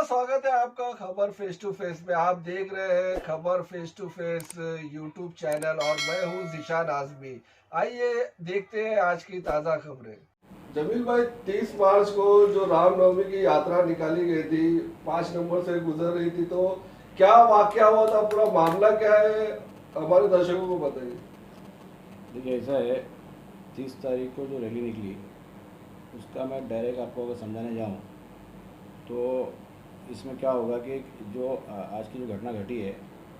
स्वागत है आपका खबर फेस टू फेस में। आप देख रहे हैं खबर face to face YouTube channel और मैं हूं जिशान आजमी। आइए देखते हैं आज की ताज़ा खबरें। जमील भाई, 30 मार्च को जो रामनवमी की यात्रा निकाली गई थी, 5 नंबर से गुजर रही थी, तो क्या वाकया हुआ था, पूरा मामला क्या है, हमारे दर्शकों को बताइए। देखिए, ऐसा है, 30 तारीख को जो रैली निकली उसका मैं डायरेक्ट आपको अगर समझाने जाऊँ तो इसमें क्या होगा कि जो आज की जो घटना घटी है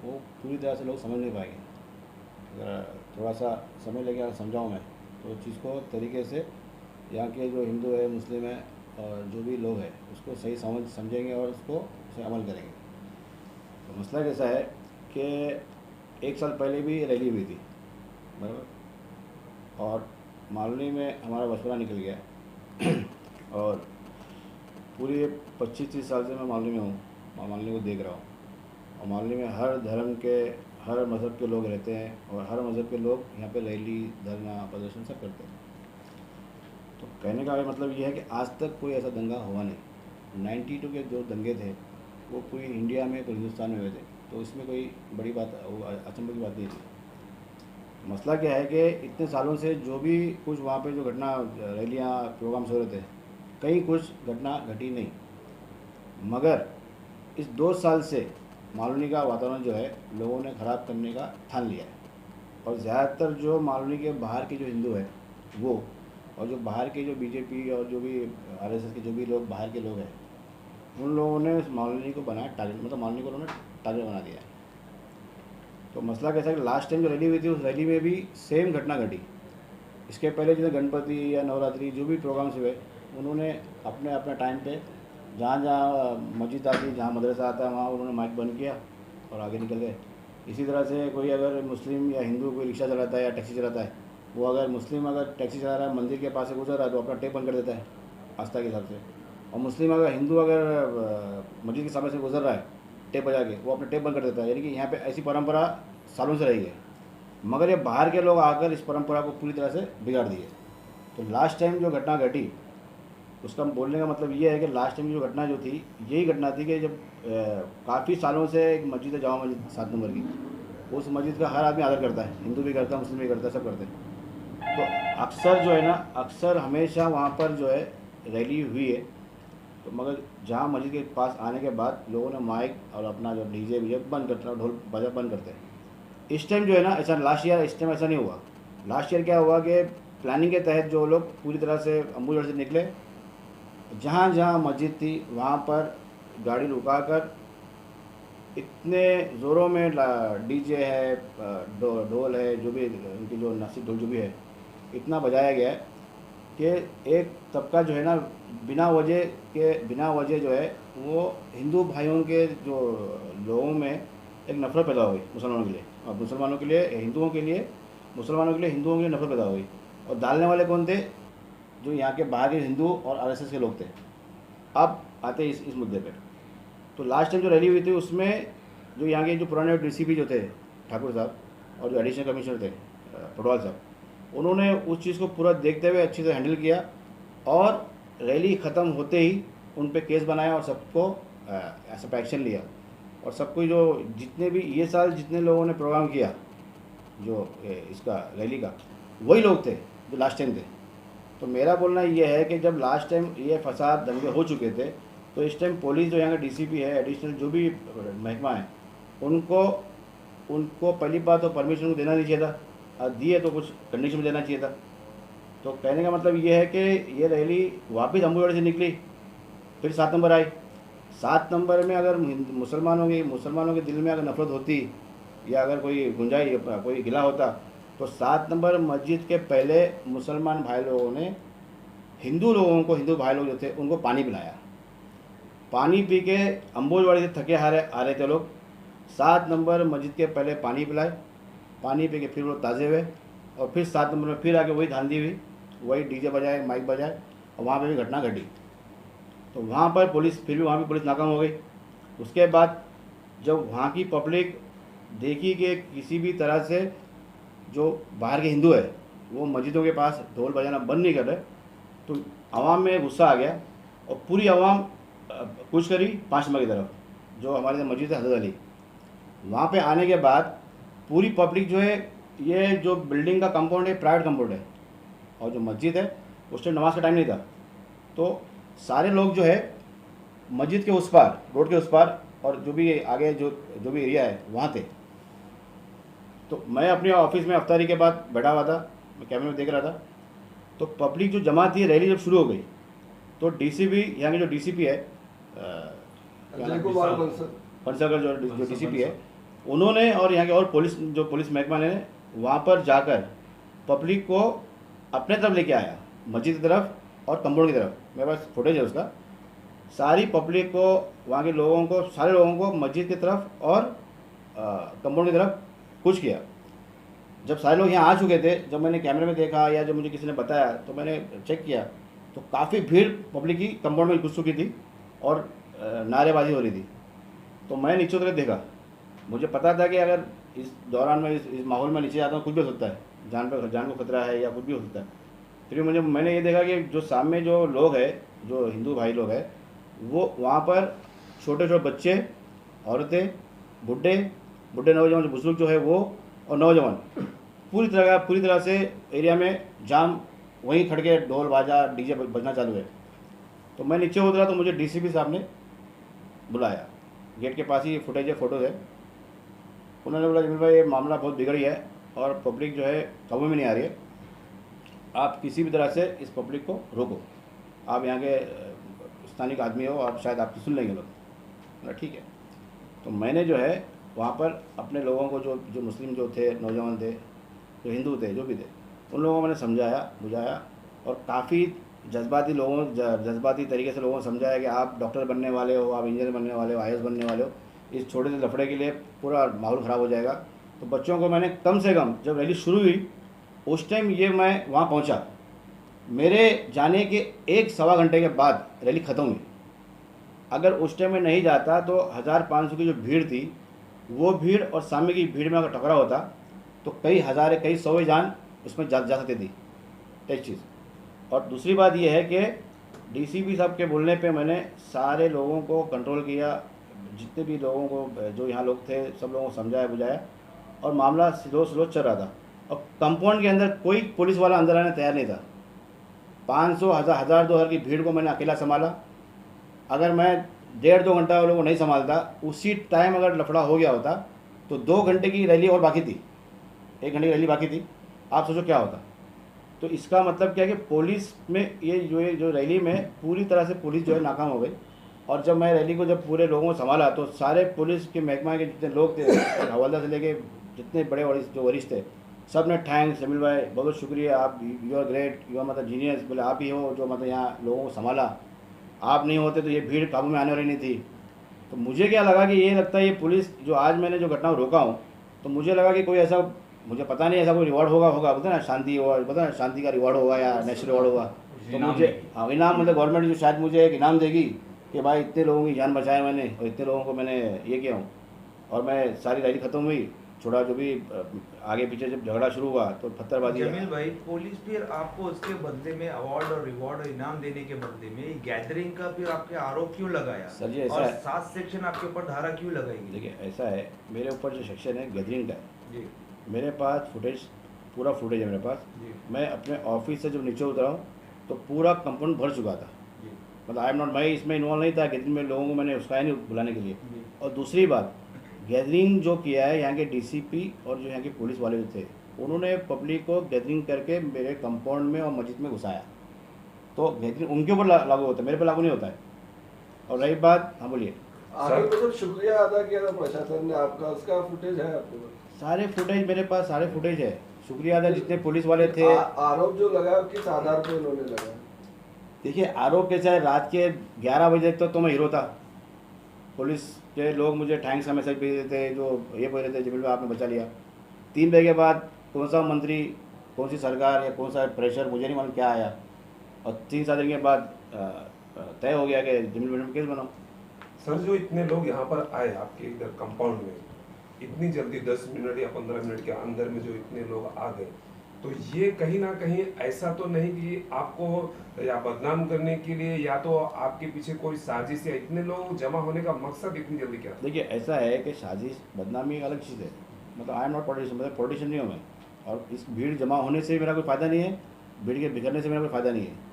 वो पूरी तरह से लोग समझ नहीं पाएंगे। अगर थोड़ा सा समय लेके अगर समझाऊँ मैं तो उस चीज़ को तरीके से यहाँ के जो हिंदू है, मुस्लिम है और जो भी लोग हैं उसको सही समझेंगे और उसको उसे अमल करेंगे। तो मसला कैसा है कि 1 साल पहले भी रैली हुई थी, बराबर, और मालनी में हमारा बचपना निकल गया और पूरी 25-30 साल से मैं मालनी में हूँ, मैं मालनी को देख रहा हूँ। और मालनी में हर धर्म के, हर मज़हब के लोग रहते हैं और हर मज़हब के लोग यहाँ पे रैली, धरना, प्रदर्शन सब करते हैं। तो कहने का मतलब ये है कि आज तक कोई ऐसा दंगा हुआ नहीं। 92 के जो दंगे थे वो पूरी इंडिया में, पूरे हिंदुस्तान में हुए थे, तो इसमें कोई बड़ी बात, अचंभे की बात नहीं थी। मसला क्या है कि इतने सालों से जो भी कुछ वहाँ पे जो घटना, रैलियाँ, प्रोग्राम्स हो रहे थे, कहीं कुछ घटना घटी नहीं। मगर इस 2 साल से मालूनी का वातावरण जो है लोगों ने ख़राब करने का ठान लिया है। और ज़्यादातर जो मालूनी के बाहर के जो हिंदू है वो, और जो बाहर के जो बीजेपी और जो भी आरएसएस के जो भी लोग बाहर के लोग हैं, उन लोगों ने उस मालूनी को बनाया टारगेट, मतलब मालूनी को उन्होंने टारगेट बना दिया है। तो मसला कैसा है कि लास्ट टाइम जो रैली हुई थी उस रैली में भी सेम घटना घटी। इसके पहले जैसे गणपति या नवरात्रि जो भी प्रोग्राम्स हुए, उन्होंने अपने अपने टाइम पे जहाँ जहाँ मस्जिद आती, जहाँ मदरसा आता है, वहाँ उन्होंने माइक बंद किया और आगे निकल गए। इसी तरह से कोई अगर मुस्लिम या हिंदू कोई रिक्शा चलाता है या टैक्सी चलाता है, वो अगर मुस्लिम अगर टैक्सी चला रहा है, मंदिर के पास से गुजर रहा है तो अपना टेप बंद कर देता है आस्था के हिसाब से। और मुस्लिम अगर, हिंदू अगर मस्जिद के सामने से गुजर रहा है टेप बजा के, वो अपना टेप बंद कर देता है। यानी कि यहाँ पे ऐसी परंपरा सालों से रही है। मगर ये बाहर के लोग आकर इस परंपरा को पूरी तरह से बिगाड़ दिए। तो लास्ट टाइम जो घटना घटी उसका बोलने का मतलब ये है कि लास्ट टाइम जो घटना जो थी, यही घटना थी कि जब काफ़ी सालों से एक मस्जिद है, जामा मस्जिद 7 नंबर की, उस मस्जिद का हर आदमी आदर करता है, हिंदू भी करता है, मुस्लिम भी करता है, सब करते हैं। तो अक्सर जो है ना, अक्सर हमेशा वहाँ पर जो है रैली हुई है। तो मगर जहाँ मस्जिद के पास आने के बाद लोगों ने माइक और अपना जो डीजे वीजे बंद करते हैं, ढोल बजा बंद करते हैं। इस टाइम जो है ना, ऐसा लास्ट ईयर, इस टाइम ऐसा नहीं हुआ। लास्ट ईयर क्या हुआ कि प्लानिंग के तहत जो लोग पूरी तरह से अम्बुगढ़ से निकले, जहाँ जहाँ मस्जिद थी वहाँ पर गाड़ी रुकाकर इतने ज़ोरों में डीजे है, ढोल है, जो भी उनकी जो नासिक ढोल जो भी है, इतना बजाया गया है कि एक तबका जो है ना, बिना वजह जो है वो हिंदू भाइयों के जो लोगों में एक नफ़रत पैदा हो गई मुसलमानों के लिए, और मुसलमानों के लिए हिंदुओं के लिए, मुसलमानों के लिए हिंदुओं के लिए नफ़रत पैदा हो गई। और डालने वाले कौन थे? जो यहाँ के बाहर के हिंदू और आरएसएस के लोग थे। अब आते हैं इस मुद्दे पे। तो लास्ट टाइम जो रैली हुई थी उसमें जो यहाँ के जो पुराने डीसीपी जो थे, ठाकुर साहब, और जो एडिशनल कमिश्नर थे, पटवाल साहब, उन्होंने उस चीज़ को पूरा देखते हुए अच्छी तरह हैंडल किया और रैली ख़त्म होते ही उन पे केस बनाया और सबको ऐसा एक्शन लिया। और सबको जो जितने भी ये साल जितने लोगों ने प्रोग्राम किया जो इसका रैली का, वही लोग थे जो लास्ट टाइम थे। तो मेरा बोलना ये है कि जब लास्ट टाइम ये फसाद दंगे हो चुके थे, तो इस टाइम पुलिस जो यहाँ का डीसीपी है, एडिशनल जो भी महकमा है, उनको पहली बात तो परमिशन को देना नहीं चाहिए था, और दिए तो कुछ कंडीशन में देना चाहिए था। तो कहने का मतलब ये है कि ये रैली वापस अम्बुगढ़ से निकली, फिर 7 नंबर आई। 7 नंबर में अगर मुसलमानों के दिल में अगर नफरत होती या अगर कोई गुंजाइश, कोई गिला होता, तो 7 नंबर मस्जिद के पहले मुसलमान भाई लोगों ने हिंदू लोगों को, हिंदू भाई लोग जो थे उनको पानी पिलाया। पानी पी के अम्बुजवाड़ी से थके हारे आ रहे थे लोग, 7 नंबर मस्जिद के पहले पानी पिलाए, पानी पी के फिर वो ताज़े हुए, और फिर 7 नंबर में फिर आके वही धांधी हुई, वही डीजे बजाए, माइक बजाए, और वहाँ पे भी घटना घटी। तो वहाँ पर पुलिस, फिर भी वहाँ भी पुलिस नाकाम हो गई। उसके बाद जब वहाँ की पब्लिक देखी कि किसी भी तरह से जो बाहर के हिंदू है वो मस्जिदों के पास ढोल बजाना बंद नहीं कर रहे, तो आवाम में गुस्सा आ गया और पूरी आवाम कुछ करी 5 नंबर की तरफ, जो हमारे मस्जिद है हज़रत अली। वहाँ पे आने के बाद पूरी पब्लिक जो है, ये जो बिल्डिंग का कंपाउंड है प्राइवेट कंपाउंड है, और जो मस्जिद है उस टाइम नमाज का टाइम नहीं था, तो सारे लोग जो है मस्जिद के उस पार, रोड के उस पार, और जो भी आगे जो भी एरिया है वहाँ थे। तो मैं अपने ऑफिस में अफ्तारी के बाद बैठा हुआ था, मैं कैमरे में देख रहा था, तो पब्लिक जो जमा थी, रैली जब शुरू हो गई, तो डीसीपी, यहाँ के जो डीसीपी है अजय कुमार बंसल, बंसल का जो डीसीपी है, उन्होंने और यहाँ के और पुलिस महकमा ने वहाँ पर जाकर पब्लिक को अपने तरफ लेके आया, मस्जिद की तरफ और कंपाउंड की तरफ। मेरे पास फुटेज है उसका। सारी पब्लिक को, वहाँ के लोगों को, सारे लोगों को मस्जिद की तरफ और कंपाउंड की तरफ कुछ किया। जब सारे लोग यहाँ आ चुके थे, जब मैंने कैमरे में देखा या जब मुझे किसी ने बताया तो मैंने चेक किया, तो काफ़ी भीड़ पब्लिक की कंपाउंड में घुस चुकी थी और नारेबाजी हो रही थी। तो मैं नीचे उतर के देखा, मुझे पता था कि अगर इस दौरान में इस माहौल में नीचे जाता हूँ कुछ भी हो सकता है, जान को खतरा है या कुछ भी हो सकता है। फिर मैंने ये देखा कि जो सामने जो लोग हैं, जो हिंदू भाई लोग हैं, वो वहाँ पर छोटे छोटे बच्चे, औरतें, बुढ़े नौजवान, जो बुजुर्ग जो है वो, और नौजवान पूरी तरह से एरिया में जाम, वहीं खड़ के ढोल बाजा डीजे बजना चालू है। तो मैं नीचे उतरा तो मुझे डीसीपी साहब ने बुलाया, गेट के पास ही फुटेज है, फोटोज है। उन्होंने बोला जमील भाई, ये मामला बहुत बिगड़ी है और पब्लिक जो है काबू में नहीं आ रही है, आप किसी भी तरह से इस पब्लिक को रोको, आप यहाँ के स्थानिक आदमी हो, आप शायद आपकी सुन लेंगे लोग। बोला ठीक है। तो मैंने जो है वहाँ पर अपने लोगों को, जो मुस्लिम जो थे, नौजवान थे, जो हिंदू थे, जो भी थे, उन लोगों को मैंने समझाया बुझाया, और काफ़ी जज्बाती तरीके से लोगों को समझाया कि आप डॉक्टर बनने वाले हो, आप इंजीनियर बनने वाले हो, IAS बनने वाले हो, इस छोटे से लफड़े के लिए पूरा माहौल ख़राब हो जाएगा। तो बच्चों को मैंने कम से कम, जब रैली शुरू हुई उस टाइम ये मैं वहाँ पहुँचा, मेरे जाने के 1-1.25 घंटे के बाद रैली ख़त्म हुई। अगर उस टाइम में नहीं जाता तो 1500 की जो भीड़ थी, वो भीड़ और सामने की भीड़ में अगर टकरा होता तो कई हज़ार, कई सौ जान उसमें जा सकती थी। एक चीज़। और दूसरी बात यह है कि डीसीपी साहब के बोलने पे मैंने सारे लोगों को कंट्रोल किया, जितने भी लोगों को, जो यहाँ लोग थे, सब लोगों को समझाया बुझाया, और मामला स्लो चल रहा था। और कंपाउंड के अंदर कोई पुलिस वाला अंदर आने तैयार नहीं था। 500, 1000, 2000 की भीड़ को मैंने अकेला संभाला। अगर मैं 1.5-2 घंटा वो लोगों को नहीं संभालता, उसी टाइम अगर लफड़ा हो गया होता तो 2 घंटे की रैली और बाकी थी, 1 घंटे की रैली बाकी थी। आप सोचो क्या होता। तो इसका मतलब क्या है कि पुलिस में ये जो रैली में पूरी तरह से पुलिस जो है नाकाम हो गई। और जब मैं रैली को, जब पूरे लोगों को संभाला, तो सारे पुलिस के महकमा के जितने लोग थे, हवलदार से लेके जितने बड़े जो वरिष्ठ थे, सब ने थैंक्स जमील भाई, बहुत शुक्रिया, आप you are great, you are मतलब जीनियस, बोले आप ही हो जो मतलब यहाँ लोगों को संभाला, आप नहीं होते तो ये भीड़ काबू में आने वाली नहीं थी। तो मुझे क्या लगा कि ये लगता है ये पुलिस जो आज मैंने जो घटना रोका हूँ, तो मुझे लगा कि कोई ऐसा, मुझे पता नहीं ऐसा कोई रिवॉर्ड होगा पता ना, शांति होगा, पता ना शांति का रिवॉर्ड होगा या नेशनल रिवॉर्ड होगा। तो मुझे इनाम, मतलब गवर्नमेंट जो शायद मुझे एक इनाम देगी कि भाई इतने लोगों की जान बचाया मैंने, और इतने लोगों को मैंने ये किया हूँ। और मैं सारी रैली ख़त्म हुई, थोड़ा जो भी आगे पीछे जब झगड़ा शुरू हुआ तो पत्थरबाजी। जमील भाई, पुलिस फिर आपको उसके बदले में अवार्ड और रिवॉर्ड और इनाम देने के बदले में गैदरिंग का फिर आपके आरोप क्यों लगाया सर जी? ऐसा और है, 7 सेक्शन आपके ऊपर धारा क्यों लगाएगी? देखिए ऐसा है, मेरे ऊपर जो सेक्शन है गैदरिंग का जी मेरे पास पूरा फुटेज है मेरे पास। जी मैं अपने ऑफिस से जब नीचे उतरा हूँ तो पूरा कंपाउंड भर चुका था। जी मतलब आई एम नॉट, मैं इसमें इन्वॉल्व नहीं था, गैदरिंग में लोगों को मैंने उसका नहीं बुलाने के लिए। जी। और दूसरी बात, गैदरिंग जो किया है यहाँ के डीसीपी और जो यहाँ के पुलिस वाले जो थे, उन्होंने पब्लिक को गैदरिंग करके मेरे कंपाउंड में और मस्जिद में घुसाया। तो गैदरिंग उनके ऊपर लागू होता है, मेरे पर लागू नहीं होता है। और रही बात, हाँ बोलिए। आगे में जब शुक्रिया अदा किया था प्रशासन ने आपका, उसका फुटेज है आपके पास? सारे फुटेज मेरे पास, सारे फुटेज है। शुक्रिया अदा जितने पुलिस वाले थे। आरोप जो लगाया किस आधार पर उन्होंने लगाया? देखिए आरोप कैसा है, रात के 11 बजे तक तो मैं हीरो था। पुलिस के लोग मुझे थैंक्स का मैसेज भेज देते, जो ये बोल रहे थे जमील भाई आपने बचा लिया। 3 बजे के बाद कौन सा मंत्री, कौन सी सरकार या कौन सा प्रेशर, मुझे नहीं मालूम क्या आया, और 3-7 दिन के बाद तय हो गया कि जमील भाई में केस बनाओ। सर जो इतने लोग यहाँ पर आए आपके इधर कंपाउंड में, इतनी जल्दी 10 मिनट या 15 मिनट के अंदर में जो इतने लोग आ गए, तो ये कहीं ना कहीं ऐसा तो नहीं कि आपको या बदनाम करने के लिए या तो आपके पीछे कोई साजिश या इतने लोग जमा होने का मकसद इतनी जल्दी क्या था? देखिए ऐसा है कि साजिश बदनामी एक अलग चीज़ है। मतलब आई एम नॉट पॉलिटिशियन, मतलब पॉलिटिशियन नहीं हूँ मैं, और इस भीड़ जमा होने से मेरा कोई फ़ायदा नहीं है, भीड़ के बिखरने से मेरा कोई फ़ायदा नहीं है।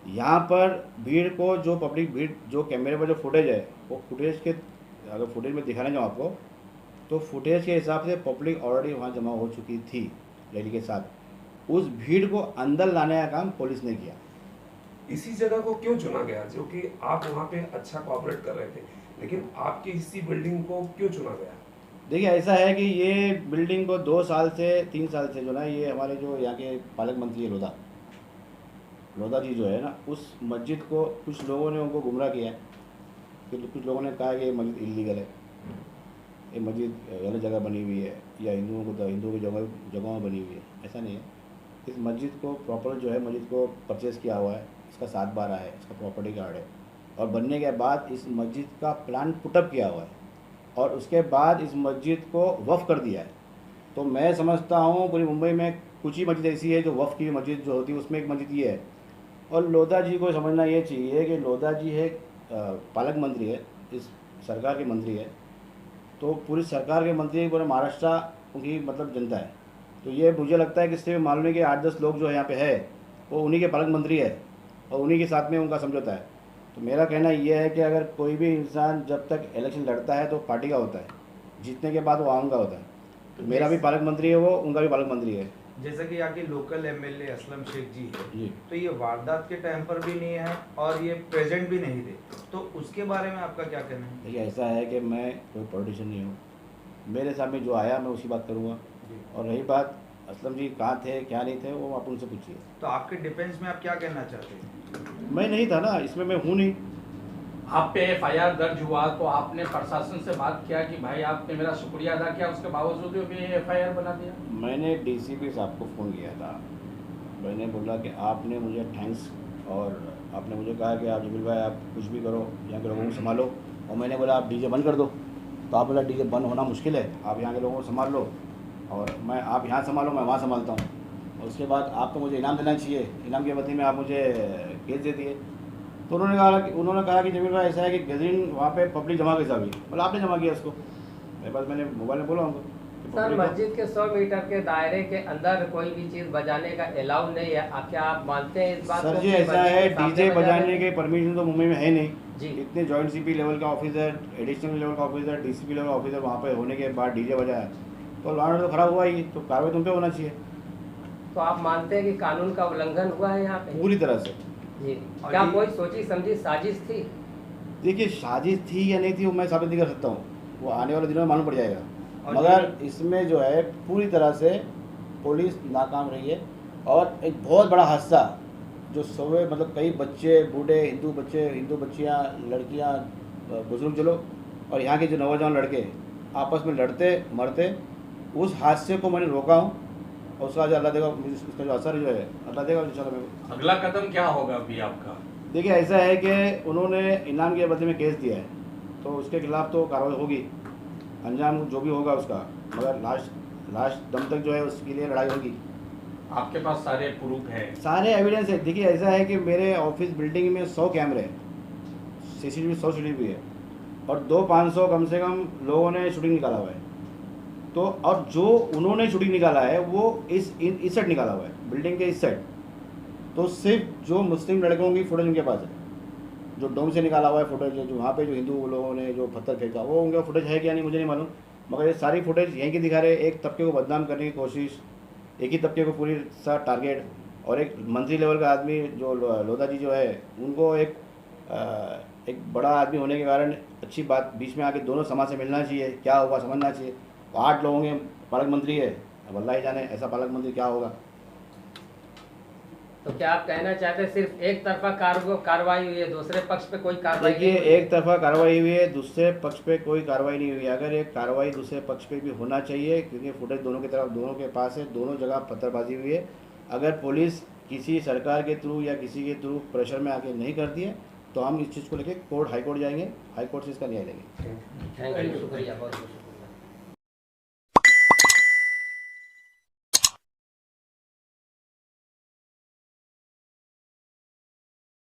यहाँ पर भीड़ को जो पब्लिक भीड़ जो कैमरे पर जो फुटेज है वो फुटेज के, अगर फुटेज में दिखाने जाऊँ आपको तो फुटेज के हिसाब से पब्लिक ऑलरेडी वहाँ जमा हो चुकी थी रैली के साथ। उस भीड़ को अंदर लाने का काम पुलिस ने किया। इसी जगह को क्यों चुना गया जो कि आप वहाँ पे अच्छा कोऑपरेट कर रहे थे, लेकिन आपकी इसी बिल्डिंग को क्यों चुना गया? देखिए ऐसा है कि ये बिल्डिंग को 2 साल से 3 साल से जो ना, ये हमारे जो यहाँ के पालक मंत्री है लोधा जी जो है ना, उस मस्जिद को कुछ लोगों ने उनको गुमराह किया है कि कुछ लोगों ने कहा कि ये मस्जिद इलीगल है, ये मस्जिद गलत जगह बनी हुई है या हिंदुओं की जगहों में बनी हुई है। ऐसा नहीं है। इस मस्जिद को प्रॉपर जो है मस्जिद को परचेज़ किया हुआ है, इसका 7 बारह है, इसका प्रॉपर्टी कार्ड है, और बनने के बाद इस मस्जिद का प्लान पुटअप किया हुआ है और उसके बाद इस मस्जिद को वफ़ कर दिया है। तो मैं समझता हूँ पूरी मुंबई में कुछ ही मस्जिद ऐसी है जो वफ़ की मस्जिद जो होती है, उसमें एक मस्जिद ये है। और लोधा जी को समझना ये चाहिए कि लोधा जी है पालक मंत्री है, इस सरकार के मंत्री है, तो पूरी सरकार के मंत्री पूरे महाराष्ट्र की मतलब जनता है। तो ये मुझे लगता है कि इससे मालूम है कि 8-10 लोग जो यहाँ पे है वो उन्हीं के पालक मंत्री है और उन्हीं के साथ में उनका समझौता है। तो मेरा कहना ये है कि अगर कोई भी इंसान जब तक इलेक्शन लड़ता है तो पार्टी का होता है, जीतने के बाद वो आम का होता है। तो मेरा भी पालक मंत्री है वो, उनका भी पालक मंत्री है। जैसे कि यहाँ के लोकल एमएलए असलम शेख जी है जी। तो ये वारदात के टाइम पर भी नहीं है और ये प्रेजेंट भी नहीं थे, तो उसके बारे में आपका क्या कहना है? देखिए ऐसा है कि मैं कोई पॉलिटिशियन नहीं हूँ, मेरे सामने जो आया मैं उसी बात करूँगा। और रही बात असलम जी कहाँ थे क्या नहीं थे, वो आप उनसे पूछिए। तो आपके डिफेंस में आप क्या कहना चाहते हैं? मैं नहीं था ना इसमें, मैं हूँ नहीं। आप पे एफआईआर दर्ज हुआ तो आपने प्रशासन से बात किया कि भाई आपने मेरा शुक्रिया अदा किया, उसके बावजूद भी एफआईआर बना दिया? मैंने डीसीपी साहब को फ़ोन किया था, मैंने बोला कि आपने मुझे थैंक्स, और आपने मुझे कहा कि आप जमील भाई आप कुछ भी करो, यहाँ के लोगों को संभालो, और मैंने बोला आप डीजे बंद कर दो, तो आप बोला डीजे बंद होना मुश्किल है, आप यहाँ के लोगों को संभाल लो, और मैं आप यहाँ संभालो मैं वहाँ संभालता हूँ, और उसके बाद आपको मुझे इनाम देना चाहिए, इनाम के बदले में आप मुझे केस दे दिए। तो उन्होंने कहा कि जमील भाई ऐसा है कि गैदरिंग वहाँ पे पब्लिक जमा कैसा हुई, बोला आपने जमा किया उसको, मेरे पास मैंने मोबाइल में बोला उनको। सर मस्जिद के 100 मीटर के दायरे के अंदर कोई भी चीज़ बजाने का अलाउ नहीं है, आप क्या आप मानते हैं इस बात को? सर जी ऐसा है, डीजे बजाने के परमिशन तो मुंबई में है नहीं जी। इतने जॉइंट सीपी लेवल का ऑफिसर, एडिशनल लेवल का ऑफिसर, डीसीपी लेवल का ऑफिसर वहाँ पे होने के बाद डीजे बजाया तो लॉ एंड ऑर्डर तो खराब हुआ ही, तो कार्रवाई तुम पे होना चाहिए। तो आप मानते हैं कि कानून का उल्लंघन हुआ है यहाँ पे? पूरी तरह से जी। क्या कोई सोची समझी साजिश थी? देखिए साजिश थी या नहीं थी वो मैं साबित नहीं कर सकता हूँ, वो आने वाले दिनों में मालूम पड़ जाएगा, और मगर इसमें जो है पूरी तरह से पुलिस नाकाम रही है। और एक बहुत बड़ा हादसा जो सवे मतलब कई बच्चे बूढ़े हिंदू बच्चियाँ लड़कियाँ बुजुर्ग जो लोग और यहाँ के जो नौजवान लड़के आपस में लड़ते मरते, उस हादसे को मैंने रोका हूँ और उसका जो अल्लाह देगा उसका जो असर जो है अल्लाह देगा इंशाल्लाह। अगला कदम क्या होगा अभी आपका? देखिए ऐसा है कि उन्होंने इनाम के बदले में केस दिया है तो उसके खिलाफ तो कार्रवाई होगी, अंजाम जो भी होगा उसका, मगर लास्ट दम तक जो है उसके लिए लड़ाई होगी। आपके पास सारे प्रूफ है? सारे एविडेंस है। देखिए ऐसा है कि मेरे ऑफिस बिल्डिंग में 100 कैमरे हैं, CCTV 100 CCTV है और 200-500 कम से कम लोगों ने शूटिंग निकाला हुआ है। तो और जो उन्होंने शूटिंग निकाला है वो इस साइड निकाला हुआ है, बिल्डिंग के इस साइड। तो सिर्फ जो मुस्लिम लड़कों की फुटेज उनके पास है, जो डोम से निकाला हुआ है फुटेज, जो वहाँ पे जो हिंदू लोगों ने जो पत्थर फेंका वो उनका फुटेज है क्या नहीं मुझे नहीं मालूम, मगर ये सारी फुटेज यहीं की दिखा रहे। एक तबके को बदनाम करने की कोशिश, एक ही तबके को पूरी सा टारगेट, और एक मंत्री लेवल का आदमी जो लोधा जी जो है उनको एक बड़ा आदमी होने के कारण अच्छी बात बीच में आके दोनों समाज से मिलना चाहिए, क्या होगा समझना चाहिए। 8 लोगों के पालक मंत्री है, अब अल्लाह ही जाने ऐसा पालक मंत्री क्या होगा। तो क्या आप कहना चाहते हैं सिर्फ एक तरफा कार्रवाई हुई है, दूसरे पक्ष पे कोई कार्रवाई देखिए नहीं हुई? एक तरफा कार्रवाई हुई है, दूसरे पक्ष पे कोई कार्रवाई नहीं हुई है। अगर एक कार्रवाई दूसरे पक्ष पे भी होना चाहिए क्योंकि फुटेज दोनों की तरफ दोनों के पास है, दोनों जगह पत्थरबाजी हुई है। अगर पुलिस किसी सरकार के थ्रू या किसी के थ्रू प्रेशर में आके नहीं करती है तो हम इस चीज़ को लेकर हाई कोर्ट जाएंगे, हाई कोर्ट से इसका न्याय लेंगे। थैंक यू, शुक्रिया बहुत बहुत।